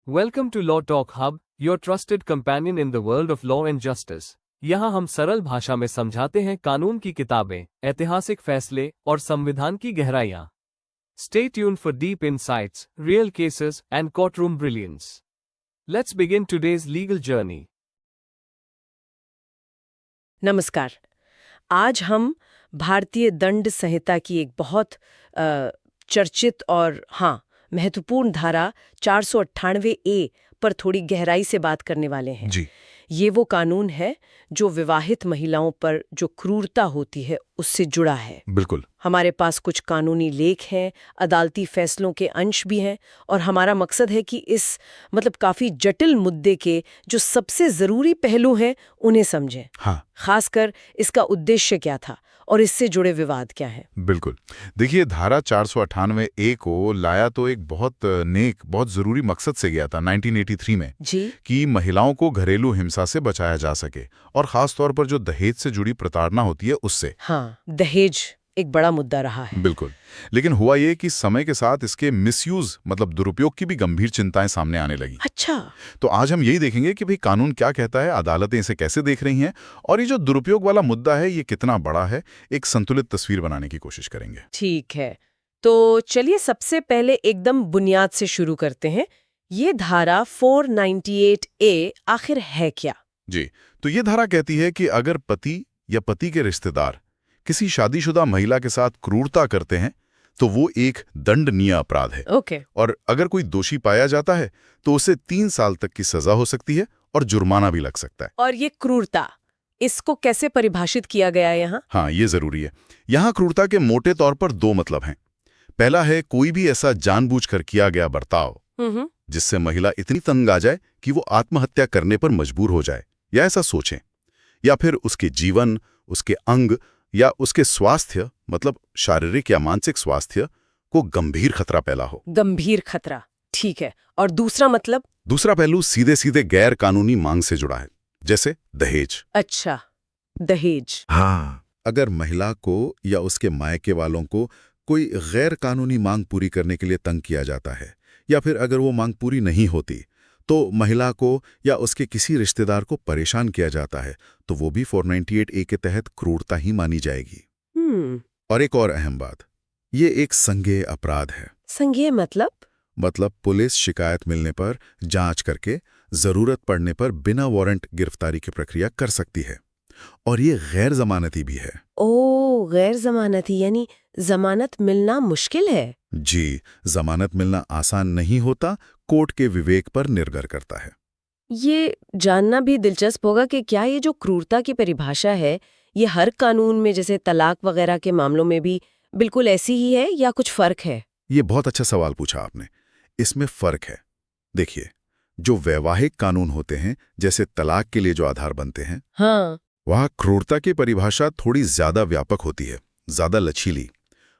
Welcome to Law Talk Hub, your trusted companion in the world of law and justice. यहाँ हम सरल भाषा में समझाते हैं कानून की किताबें, ऐतिहासिक फैसले और संविधान की गहराइयाँ. Stay tuned for deep insights, real cases, and courtroom brilliance. Let's begin today's legal journey. नमस्कार। आज हम भारतीय दंड संहिता की एक बहुत चर्चित और महत्वपूर्ण धारा 498A पर थोड़ी गहराई से बात करने वाले हैं। जी। ये वो कानून है जो विवाहित महिलाओं पर जो क्रूरता होती है उससे जुड़ा है। बिल्कुल। हमारे पास कुछ कानूनी लेख हैं, अदालती फैसलों के अंश भी हैं और हमारा मकसद है कि इस काफी जटिल मुद्दे के जो सबसे जरूरी पहलू हैं उन्हें समझें। हाँ। खासकर इसका उद्देश्य क्या था और इससे जुड़े विवाद क्या हैं। बिल्कुल। देखिए, धारा 498A को लाया तो एक बहुत जरूरी मकसद से गया था 1983 में जी, कि महिलाओं को घरेलू हिंसा से बचाया जा सके और खास तौर पर जो दहेज से जुड़ी प्रताड़ना होती है उससे। हाँ, दहेज एक बड़ा मुद्दा रहा है। बिल्कुल। लेकिन हुआ ये कि समय के साथ इसके मिसयूज दुरुपयोग की भी गंभीर चिंताएं सामने आने लगी। अच्छा। तो आज हम यही देखेंगे कि भाई कानून क्या कहता है, अदालतें इसे कैसे देख रही हैं और ये जो दुरुपयोग वाला मुद्दा है ये कितना बड़ा है, एक संतुलित तस्वीर बनाने की कोशिश करेंगे। ठीक है, तो चलिए सबसे पहले एकदम बुनियाद से शुरू करते हैं। ये धारा 498A आखिर है क्या? जी, तो ये धारा कहती है कि अगर पति या पति के रिश्तेदार किसी शादीशुदा महिला के साथ क्रूरता करते हैं तो वो एक दंडनीय अपराध है। ओके। और अगर कोई दोषी पाया जाता है तो उसे 3 साल तक की सजा हो सकती है और जुर्माना भी लग सकता है। और ये क्रूरता, इसको कैसे परिभाषित किया गया है यहाँ? हाँ, ये जरूरी है। यहाँ क्रूरता के मोटे तौर पर 2 मतलब हैं। पहला है कोई भी ऐसा जानबूझकर किया गया बर्ताव जिससे महिला इतनी तंग आ जाए कि वो आत्महत्या करने पर मजबूर हो जाए या ऐसा सोचें, या फिर उसके जीवन, उसके अंग या उसके स्वास्थ्य शारीरिक या मानसिक स्वास्थ्य को गंभीर खतरा फैला हो। गंभीर खतरा, ठीक है। और दूसरा मतलब? दूसरा पहलू सीधे सीधे गैर कानूनी मांग से जुड़ा है, जैसे दहेज। अच्छा, दहेज। हाँ, अगर महिला को या उसके मायके वालों को कोई गैर कानूनी मांग पूरी करने के लिए तंग किया जाता है या फिर अगर वो मांग पूरी नहीं होती तो महिला को या उसके किसी रिश्तेदार को परेशान किया जाता है तो वो भी 498A के तहत क्रूरता ही मानी जाएगी। और एक और अहम बात, ये एक संज्ञेय अपराध है। संज्ञेय मतलब पुलिस शिकायत मिलने पर जांच करके जरूरत पड़ने पर बिना वारंट गिरफ्तारी की प्रक्रिया कर सकती है। और ये गैर जमानती भी है। ओ, गैर जमानती यानी जमानत मिलना मुश्किल है? जी, जमानत मिलना आसान नहीं होता, कोर्ट के विवेक पर निर्भर करता है। ये जानना भी दिलचस्प होगा कि क्या ये जो क्रूरता की परिभाषा है ये हर कानून में जैसे तलाक वगैरह के मामलों में भी बिल्कुल ऐसी ही है या कुछ फर्क है? ये बहुत अच्छा सवाल पूछा आपने। इसमें फर्क है। देखिए, जो वैवाहिक कानून होते हैं जैसे तलाक के लिए जो आधार बनते हैं, हाँ, वहाँ क्रूरता की परिभाषा थोड़ी ज्यादा व्यापक होती है, ज्यादा लचीली।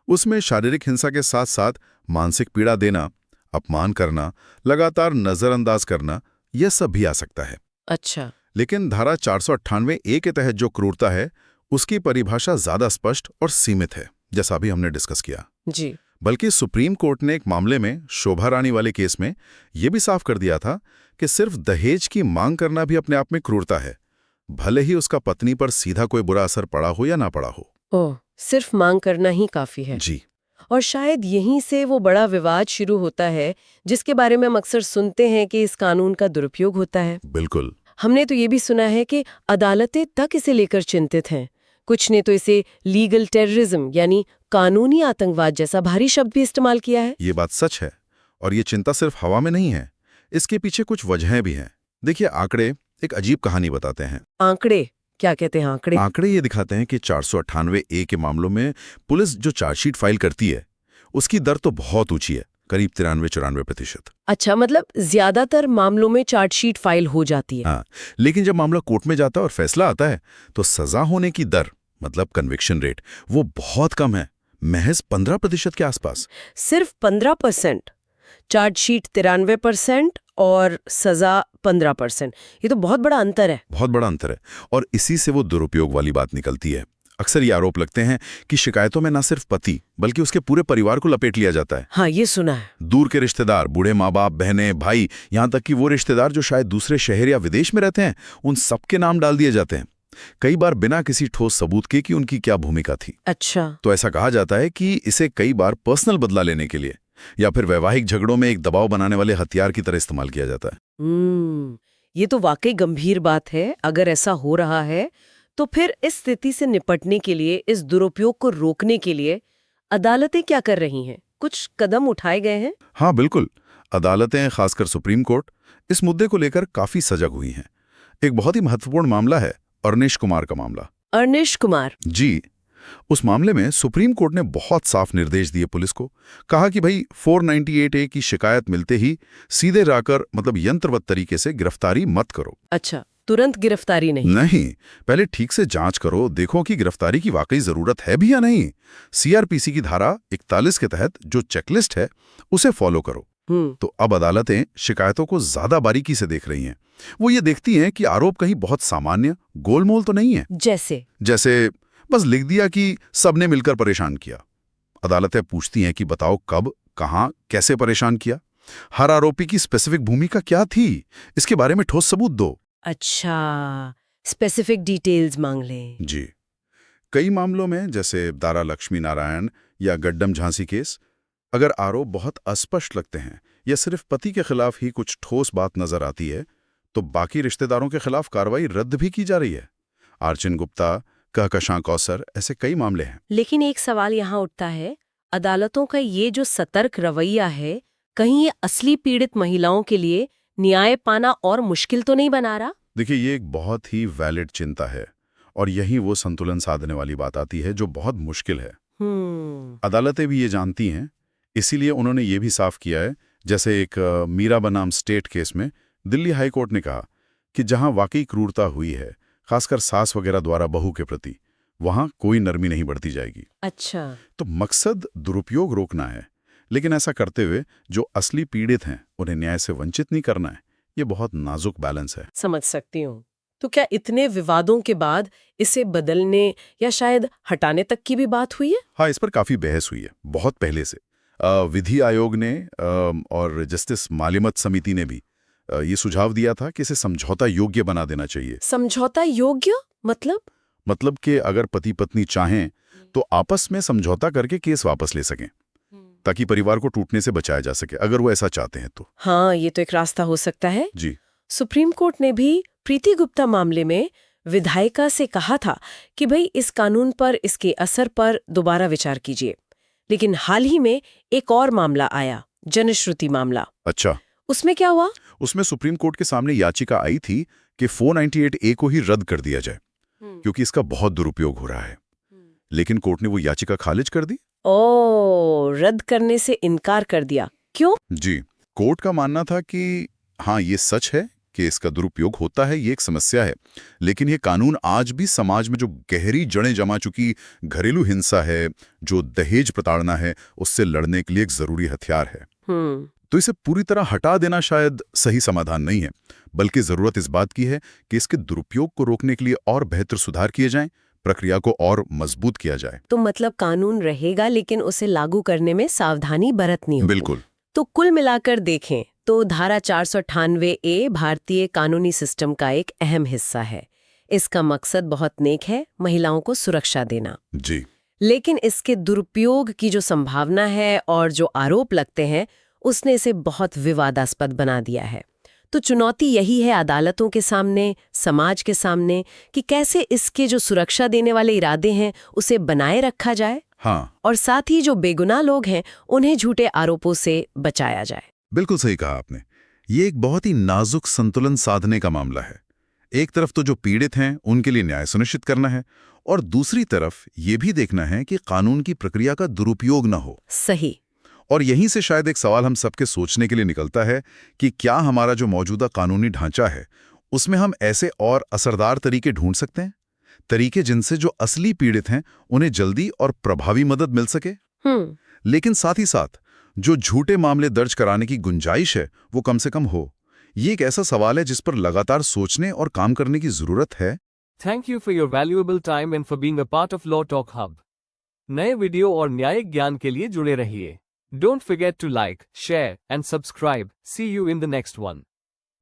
उसमें शारीरिक हिंसा के साथ साथ मानसिक पीड़ा देना, अपमान करना, लगातार नजरअंदाज करना, यह सब भी आ सकता है। अच्छा। लेकिन धारा 498A के तहत जो क्रूरता है उसकी परिभाषा ज्यादा स्पष्ट और सीमित है, जैसा अभी हमने डिस्कस किया। जी। बल्कि सुप्रीम कोर्ट ने एक मामले में, शोभा रानी वाले केस में, यह भी साफ कर दिया था कि सिर्फ दहेज की मांग करना भी अपने आप में क्रूरता है, भले ही उसका पत्नी पर सीधा कोई बुरा असर पड़ा हो या ना पड़ा हो। ओह, सिर्फ मांग करना ही काफी है। जी। और शायद यहीं से वो बड़ा विवाद शुरू होता है जिसके बारे में हम अक्सर सुनते हैं कि इस कानून का दुरुपयोग होता है। बिल्कुल। हमने तो ये भी सुना है कि अदालतें तक इसे लेकर चिंतित हैं। कुछ ने तो इसे लीगल टेररिज्म यानी कानूनी आतंकवाद जैसा भारी शब्द भी इस्तेमाल किया है। ये बात सच है और ये चिंता सिर्फ हवा में नहीं है, इसके पीछे कुछ वजहें भी हैं। देखिए, आंकड़े एक अजीब कहानी बताते हैं। आंकड़े क्या कहते हैं? आंकड़े ये दिखाते हैं कि 498A के मामलों में पुलिस जो चार्जशीट फाइल करती है उसकी दर तो बहुत ऊंची है, करीब 93-94%। अच्छा, मतलब ज्यादातर मामलों में चार्जशीट फाइल हो जाती है। हाँ, लेकिन जब मामला कोर्ट में जाता है और फैसला आता है तो सजा होने की दर कन्विक्शन रेट वो बहुत कम है, महज 15% के आसपास। सिर्फ 15%? चार्जशीट 93% और सजा 15%। ये तो बहुत बड़ा अंतर है। बहुत बड़ा अंतर है और इसी से वो दुरुपयोग वाली बात निकलती है। अक्सर ये आरोप लगते हैं कि शिकायतों में न सिर्फ पति बल्कि उसके पूरे परिवार को लपेट लिया जाता है। हाँ, ये सुना है। दूर के रिश्तेदार, बूढ़े माँ बाप, बहनें, भाई, यहाँ तक कि वो रिश्तेदार जो शायद दूसरे शहर या विदेश में रहते हैं, उन सबके नाम डाल दिए जाते हैं, कई बार बिना किसी ठोस सबूत के कि उनकी क्या भूमिका थी। अच्छा। तो ऐसा कहा जाता है कि इसे कई बार पर्सनल बदला लेने के लिए या फिर वैवाहिक झगड़ों में एक दबाव बनाने वाले हथियार की तरह इस्तेमाल किया जाता है। ये तो वाकई गंभीर बात है। अगर ऐसा हो रहा है तो फिर इस स्थिति से निपटने के लिए, इस दुरुपयोग को रोकने के लिए अदालतें क्या कर रही हैं? कुछ कदम उठाए गए हैं? हाँ बिल्कुल, अदालतें, खासकर सुप्रीम कोर्ट, इस मुद्दे को लेकर काफी सजग हुई हैं। एक बहुत ही महत्वपूर्ण मामला है अर्नेश कुमार का मामला। अर्नेश कुमार? जी, उस मामले में सुप्रीम कोर्ट ने बहुत साफ निर्देश दिए पुलिस को। कहा कि भाई 498A की शिकायत मिलते ही सीधे जाकर, मतलब यंत्रवत तरीके से गिरफ्तारी मत करो। अच्छा, तुरंत गिरफ्तारी नहीं? नहीं, पहले ठीक से जांच करो, देखो कि गिरफ्तारी की वाकई जरूरत है भी या नहीं। सीआरपीसी की धारा 41 के तहत जो चेकलिस्ट है उसे फॉलो करो। तो अब अदालतें शिकायतों को ज्यादा बारीकी से देख रही हैं। वो ये देखती हैं कि आरोप कहीं बहुत सामान्य, गोलमोल तो नहीं है। जैसे बस लिख दिया कि सबने मिलकर परेशान किया। अदालतें पूछती हैं कि बताओ कब, कहां, कैसे परेशान किया, हर आरोपी की स्पेसिफिक भूमिका क्या थी, इसके बारे में ठोस सबूत दो। अच्छा, स्पेसिफिक डिटेल्स मांग लें। जी, कई मामलों में जैसे दारा लक्ष्मी नारायण या गड्डम झांसी केस, अगर आरोप बहुत अस्पष्ट लगते हैं या सिर्फ पति के खिलाफ ही कुछ ठोस बात नजर आती है तो बाकी रिश्तेदारों के खिलाफ कार्रवाई रद्द भी की जा रही है। आर्चिन गुप्ता, कहकशां कौसर, ऐसे कई मामले हैं। लेकिन एक सवाल यहाँ उठता है, अदालतों का ये जो सतर्क रवैया है, कहीं ये असली पीड़ित महिलाओं के लिए न्याय पाना और मुश्किल तो नहीं बना रहा? देखिए, ये एक बहुत ही वैलिड चिंता है और यही वो संतुलन साधने वाली बात आती है जो बहुत मुश्किल है। अदालतें भी ये जानती हैं, इसीलिए उन्होंने ये भी साफ किया है। जैसे एक मीरा बनाम स्टेट केस में दिल्ली हाई कोर्ट ने कहा कि जहां वाकई क्रूरता हुई है, खासकर सास वगैरह द्वारा बहू के प्रति, वहां कोई नरमी नहीं बढ़ती जाएगी। अच्छा। तो मकसद दुरुपयोग रोकना है, लेकिन ऐसा करते हुए जो असली पीड़ित हैं उन्हें न्याय से वंचित नहीं करना है। ये बहुत नाजुक बैलेंस है। समझ सकती हूँ। तो क्या इतने विवादों के बाद इसे बदलने या शायद हटाने तक की भी बात हुई है? हाँ, इस पर काफी बहस हुई है, बहुत पहले से। विधि आयोग ने और जस्टिस मालिमत समिति ने भी ये सुझाव दिया था कि इसे समझौता योग्य बना देना चाहिए। समझौता योग्य मतलब कि अगर पति पत्नी चाहें तो आपस में समझौता करके केस वापस ले सकें, ताकि परिवार को टूटने से बचाया जा सके, अगर वो ऐसा चाहते हैं तो। हाँ, ये तो एक रास्ता हो सकता है। जी। सुप्रीम कोर्ट ने भी प्रीति गुप्ता मामले में विधायिका से कहा था कि भाई इस कानून पर, इसके असर पर दोबारा विचार कीजिए। लेकिन हाल ही में एक और मामला आया, जनश्रुति मामला। अच्छा, उसमें क्या हुआ? उसमें सुप्रीम कोर्ट के सामने याचिका आई थी कि 498A को ही रद्द कर दिया जाए क्योंकि इसका बहुत दुरुपयोग हो रहा है। लेकिन कोर्ट ने वो याचिका खारिज कर दी। रद्द करने से इनकार कर दिया। क्यों? जी, कोर्ट का मानना था कि हाँ, ये सच है कि इसका दुरुपयोग होता है, ये एक समस्या है, लेकिन ये कानून आज भी समाज में जो गहरी जड़ें जमा चुकी घरेलू हिंसा है, जो दहेज प्रताड़ना है, उससे लड़ने के लिए एक जरूरी हथियार है। तो इसे पूरी तरह हटा देना शायद सही समाधान नहीं है, बल्कि जरूरत इस बात की है कि इसके दुरुपयोग को रोकने के लिए और बेहतर सुधार किए जाएं, प्रक्रिया को और मजबूत किया जाए। तो मतलब कानून रहेगा लेकिन उसे लागू करने में सावधानी बरतनी होगी। बिल्कुल। तो कुल मिलाकर देखें तो धारा 498A भारतीय कानूनी सिस्टम का एक अहम हिस्सा है। इसका मकसद बहुत नेक है, महिलाओं को सुरक्षा देना। जी। लेकिन इसके दुरुपयोग की जो संभावना है और जो आरोप लगते हैं, उसने इसे बहुत विवादास्पद बना दिया है। तो चुनौती यही है अदालतों के सामने, समाज के सामने, कि कैसे इसके जो सुरक्षा देने वाले इरादे हैं उसे बनाए रखा जाए। हाँ। और साथ ही जो बेगुनाह लोग हैं उन्हें झूठे आरोपों से बचाया जाए। बिल्कुल सही कहा आपने। ये एक बहुत ही नाजुक संतुलन साधने का मामला है। एक तरफ तो जो पीड़ित हैं उनके लिए न्याय सुनिश्चित करना है, और दूसरी तरफ ये भी देखना है कि कानून की प्रक्रिया का दुरुपयोग न हो। सही। और यहीं से शायद एक सवाल हम सबके सोचने के लिए निकलता है कि क्या हमारा जो मौजूदा कानूनी ढांचा है उसमें हम ऐसे और असरदार तरीके ढूंढ सकते हैं, तरीके जिनसे जो असली पीड़ित हैं उन्हें जल्दी और प्रभावी मदद मिल सके, लेकिन साथ ही साथ जो झूठे मामले दर्ज कराने की गुंजाइश है वो कम से कम हो। ये एक ऐसा सवाल है जिस पर लगातार सोचने और काम करने की जरूरत है। Thank you for your valuable time and for being a part of Law Talk Hub. नए वीडियो और न्यायिक ज्ञान के लिए जुड़े रहिए. Don't forget to like, share, and subscribe. See you in the next one.